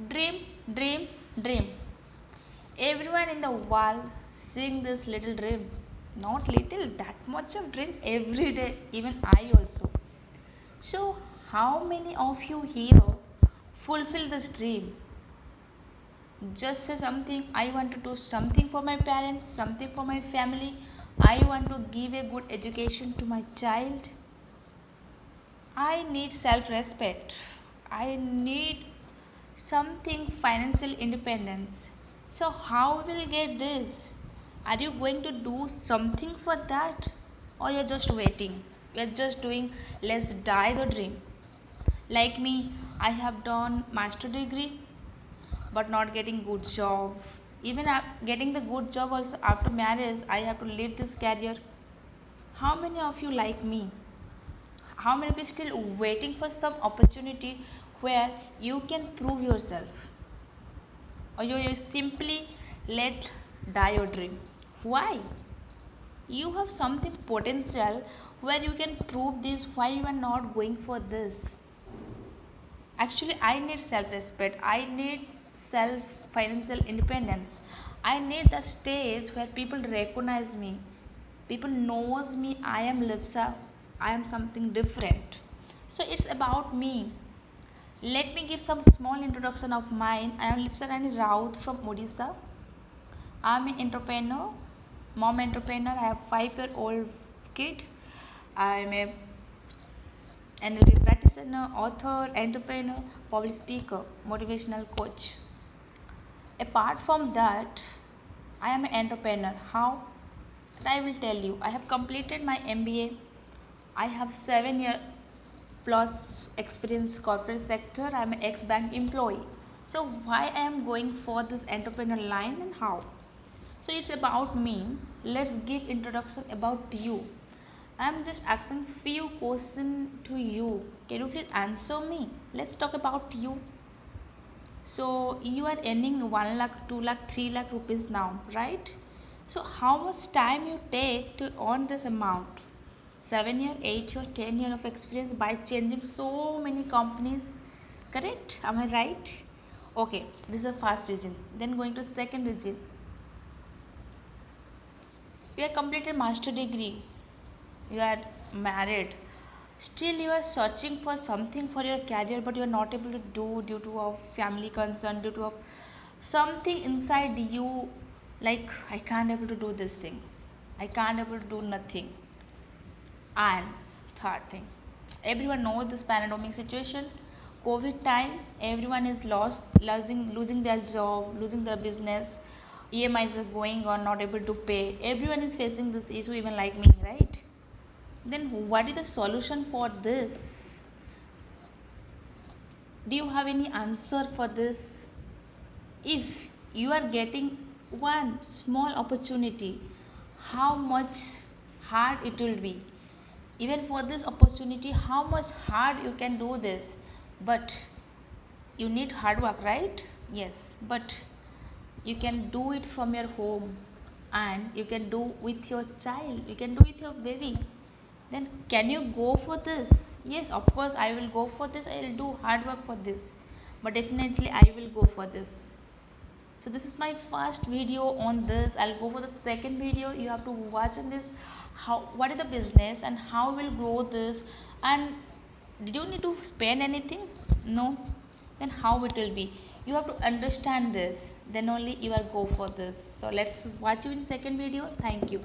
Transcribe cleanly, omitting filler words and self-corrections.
Dream, dream, dream. Everyone in the world sing this little dream. Not little, that much of dream every day, even I also. So, how many of you here fulfill this dream? Just say something. I want to do something for my parents, something for my family. I want to give a good education to my child. I need self respect. I need something financial independence. So, how will get this? Are you going to do something for that? Or you're just waiting? You're just doing let's die the dream. Like me, I have done master degree but not getting good job. Even getting the good job also after marriage, I have to leave this career. How many of you like me? How many people still waiting for some opportunity where you can prove yourself, or you simply let die your dream? Why? You have something potential where you can prove this. Why you are not going for this? Actually, I need self-respect. I need self financial independence. I need that stage where people recognize me. People knows me. I am Lipsa. I am something different. So it's about me. Let me give some small introduction of mine. I am Lipsa Rani Raut from Odisha. I am an entrepreneur, mom entrepreneur. I have 5-year-old kid. I am a NLP practitioner, author, entrepreneur, public speaker, motivational coach. Apart from that, I am an entrepreneur. How? I will tell you. I have completed my MBA. I have 7 year plus experience corporate sector. I am an ex-bank employee. So why I am going for this entrepreneur line and how? So it's about me. Let's give introduction about you. I'm just asking few questions to you. Can you please answer me? Let's talk about you. So you are earning 1 lakh, 2 lakh, 3 lakh rupees now, right? So how much time you take to earn this amount? 7 year, 8 year, 10 year of experience by changing so many companies. Correct? Am I right? Okay, this is the first region. Then going to second region. You have completed master degree. You are married. Still you are searching for something for your career but you are not able to do due to of family concern, due to of something inside you, like I can't able to do these things. I can't able to do nothing. And third thing, everyone knows this pandemic situation. COVID time, everyone is lost, losing their job, losing their business. EMIs are going on, not able to pay. Everyone is facing this issue, even like me, right? Then what is the solution for this? Do you have any answer for this? If you are getting one small opportunity, how much hard it will be? Even for this opportunity, how much hard you can do this? But you need hard work, right? Yes, but you can do it from your home and you can do with your child, you can do with your baby. Then can you go for this? Yes, of course I will go for this. I will do hard work for this, but definitely I will go for this. So this is my first video on this. I'll go for the second video. You have to watch on this, how, what is the business and how will grow this, and did you need to spend anything? No. Then how it will be? You have to understand this, then only you will go for this. So let's watch you in second video. Thank you.